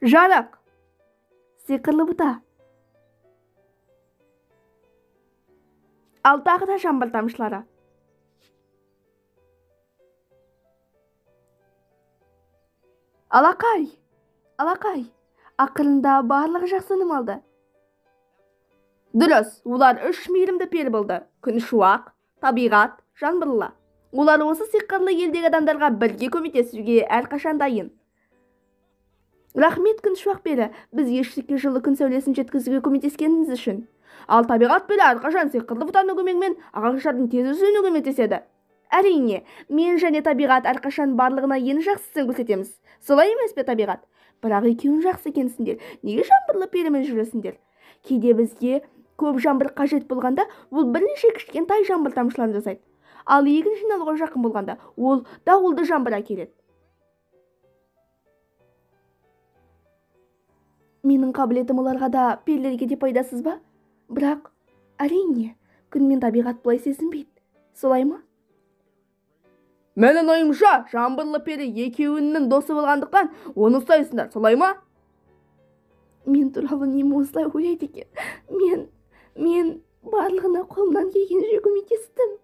Жарық. Сиқырлы бұта. Ал тағы да жаңбыр тамшылары. Алақай, ақырында барлығы жақсыным алды. Дұрыс, олар үш мейірімді пер болды. Күншуақ, табиғат, жаңбырлы. Олар осы сиқырлы елдегі адамдарға бірге көмектесуге әрқашан дайын. Рахмет, Күншуақ пері, біз ешікке жылы күн сәулесін жеткізуге көмектескеніңіз үшін. Ал табиғат пері әрқашан сиқырлы бұтаның көмегімен ағаштардың тез өсуіне көмектеседі. Әрине, мен және табиғат әрқашан барлығына ең жақсысын көрсетеміз. Солай емес пе, табиғат? Бірақ екеуің жақсы екенсіңдер. Неге жаңбырлы перімен жүресіңдер? Кейде бізге көп жаңбыр қажет болғанда, ол бірнеше кішкентай жаңбыр тамшыларын жасайды. Ал егін жиналуға жақын болғанда, ол дауылды жаңбыр әкеледі. Менің қабілетім оларға да, перілерге де пайдасыз ба? Бірақ, әрине, күн мен табиғат бұлай сезінбейді. Солай ма? Менің ойымша, жаңбырлы пері екеуінің досы болғандықтан, оны ұстайсыңдар, солай ма? Мен туралы неме осылай ойлайды екен? Мен барлығына қолымнан келгенше көмектестім.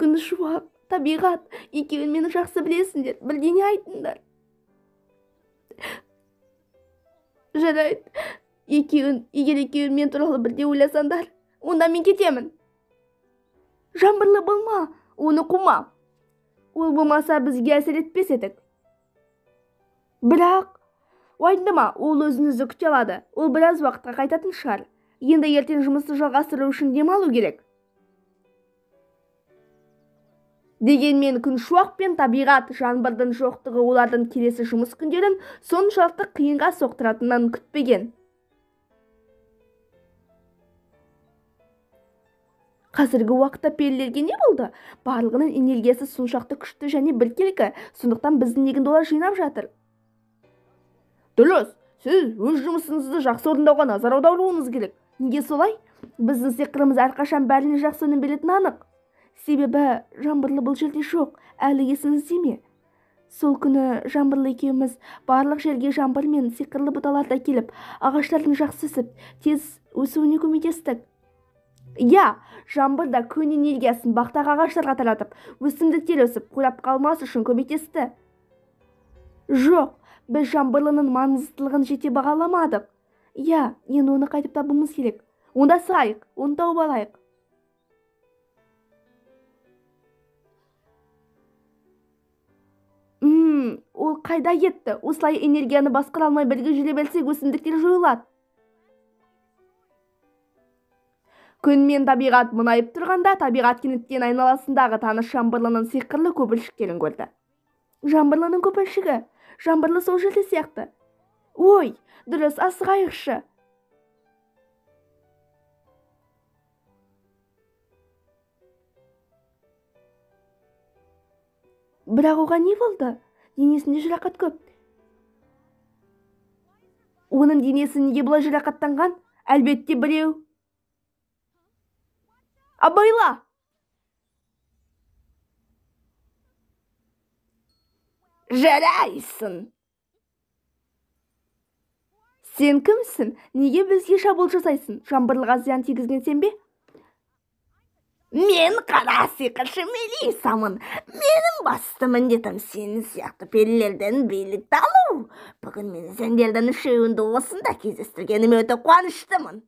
Күншуақ, табиғат, екеуін мені жақсы білесіңдер, бірдеңе айтыңдар. Жарайды, егер екеуін мен туралы бірде ойласаңдар, онда мен кетемін. Жаңбырлы болма, оны қума. Ол болмаса бізге әсер етпес едік. Бірақ, уайымдама, ол өзіңізді күте алады. Ол біраз уақытқа қайтатын шығар. Енді ертең жұмысты жалғастыру үшін демалу керек. Дегенмен Күншуақ пен табиғат жаңбырдың жоқтығы олардың келесі жұмыс күндерін соншалықты қиынға соқтыратынын күтпеген. Қазіргі уақытта перілерге не болды? Барлығының энергиясы соншалықты күшті және біркелкі, сондықтан біздің егін олар жинап жатыр. Дұрыс, сіз өз жұмысыңызды жақсы орындауға назар аударуыңыз керек. Неге солай? Біздің сиқырымыз әрқашан бәріне жақсы өнім беретіні анық. Себебі жаңбырлы бұл жерде жоқ, әлі есіңізде ме? Сол күні жаңбырлы екеуміз барлық жерге жаңбыр мен сиқырлы бұталарды әкеліп, ағаштардың жақсы өсіп, тез өсуіне көмектестік. Я, жаңбыр да күн энергиясын бақтағы ағаштарға таратып, өсімдіктер өсіп, қурап қалмас үшін көмектесті. Жоқ, біз жаңбырлының маңыздылығын жете бағаламадық. Я, енді оны қайтып табуымыз керек. Онда сұрайық, оны тауып алайық. Ол қайда кетті? Осылай энергияны басқара алмай бірге жүре берсек, өсімдіктер жойылады. Күн мен табиғат мұнайып тұрғанда, табиғат кенеттен айналасындағы таныс жаңбырлының сиқырлы көпіршіктерін көрді. Жаңбырлының көпіршігі, жаңбырлы сол жерде сияқты. Ой, дұрыс, асығайықшы. Бірақ оған не болды? Денесінде жарақат көп. Оның денесі неге бұлай жарақаттанған? Әлбетте біреу. Абайла! Жарайсың! Сен кімсің? Неге бізге шабуыл жасайсың? Жаңбырлыға зиян тигізген сен бе? Мен қара сиқыршы Мелисамын. Менің басты міндетім сен сияқты перілерден билікті алу. Бүгін мен сендердің үшеуіңді осында кездестіргеніме өте қуаныштымын.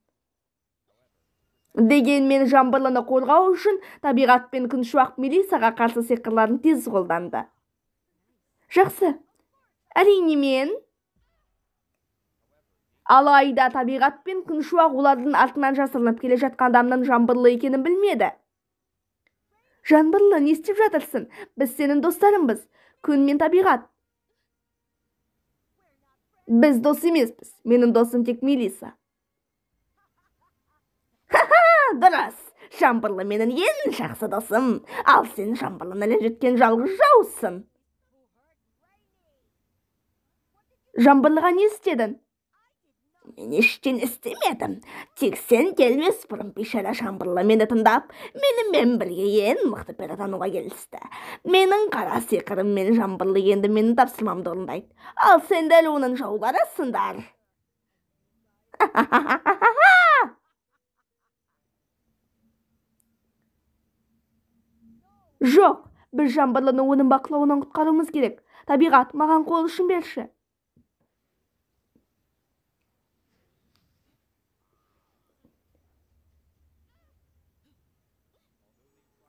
Дегенмен жаңбырлыны қорғау үшін табиғат пен Күншуақ Мелисаға қарсы сиқырларын тез қолданды. Жақсы, әрине мен. Алайда табиғат пен Күншуақ олардың артынан жасырынып келе жатқан адамның жаңбырлы екенін білмеді. Жаңбырлы, не істеп жатырсың? Біз сенің достарыңбыз, күн мен табиғат. Біз дос емеспіз, менің досым тек Мелиса. Дұрыс, жаңбырлы менің ең жақсы досым, ал сен жаңбырлыны ренжіткен жалғыз жаусың. Жаңбырлыға не істедің? Мен ештен істемедім. Тек сен келмес бұрын бейшара Жамбырлы мені тыңдап, менімен бірге ең мықты пер атануға келісті. Менің қара сиқырым мен Жамбырлы енді менің тапсырмамды орындайды. Ал сен дәл оның жауларысыңдар. Жоқ, біз Жамбырлыны оның бақылауынан құтқаруымыз керек. Табиғат, маған қол ұшын берші.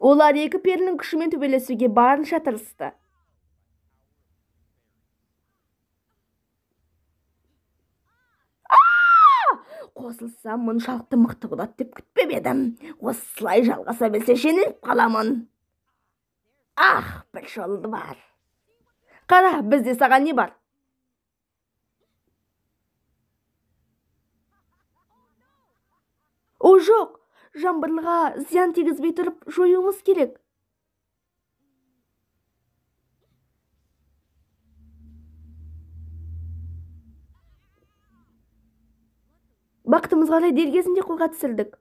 Олар екі перінің күшімен төбелесуге барынша тырысты. Қосылсам, мұншалықты мықты болады деп күтпеп едім. Осылай жалғаса берсе жеңіліп қаламын. Бір жолы бар. Қара, бізде саған не бар? О, жоқ, Жамбырлыға зиян тигізбей тұрып жоюымыз керек. Бақтымыз қалай дер кезінде қолға түсірдік.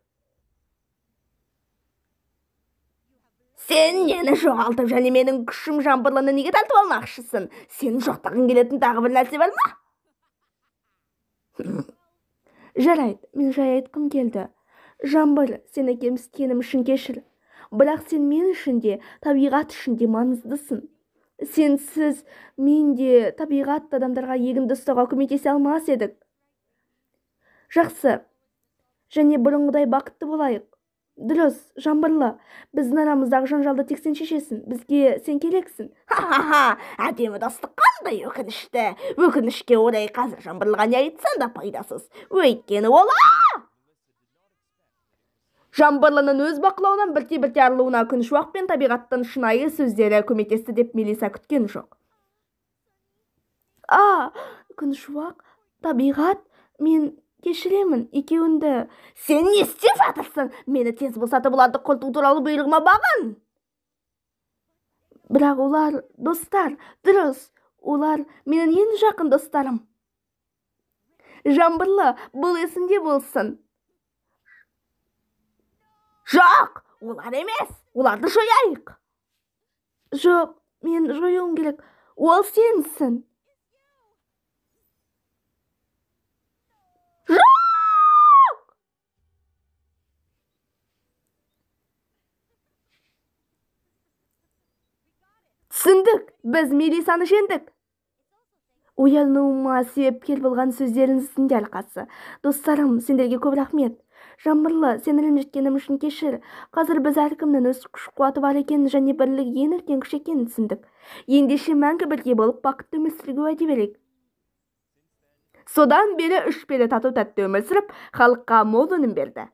Сен нені жоғалтып және менің күшім Жамбырлыны неге тартып алмақшысың? Сен жоқтағың келетін тағы бір нәрсе бар ма? Жарайды, мен жай айтқым келді. Жамбыр, сені кемсіткенім үшін кешір. Бірақ сен мен үшін де, табиғат үшін де маңыздысың. Сенсіз мен де табиғат адамдарға егінді ұстауға көмектесе алмас едік. Жақсы, және бұрынғыдай бақытты болайық. Дұрыс, Жамбырлы, біздің арамыздағы жанжалды тек сен шешесің. Бізге сен керексің. Әдемі достық қандай өкінішті. Өкінішке орай қазір Жамбырлыға не айтсан да пайдасыз. Өйткені Жамбырлының өз бақылауынан бірте-бірте арылуына Күншуақ пен табиғаттың шынайы сөздері көмектесті деп Мелиса күткен жоқ. Күншуақ, табиғат, мен кешіремін екеуінді. Сен не істеп жатырсың? Мені тез босатып оларды құрту туралы бұйрығыма бағын. Бірақ олар достар, дұрыс, олар менің ең жақын достарым. Жамбырлы, бұл есіңде болсын. Жоқ, олар емес, оларды жояйық. Жоқ, мен жоюым керек, ол сенсің. Жоқ! Түсіндік, біз Мелисаны жеңдік. Оянуыма себепкер болған сөздеріңіздің де арқасы. Достарым, сендерге көп рахмет. Жамбырлы, сені ренжіткенім үшін кешір. Қазір біз әркімнің өз күш-қуаты бар екенін және бірлік ең үлкен күш екенін түсіндік. Ендеше мәңгі бірге болып бақытты өмір сүруге уәде берейік. Содан бері 3 пері тату-тәтті өмір сүріп, халыққа мол өнім берді.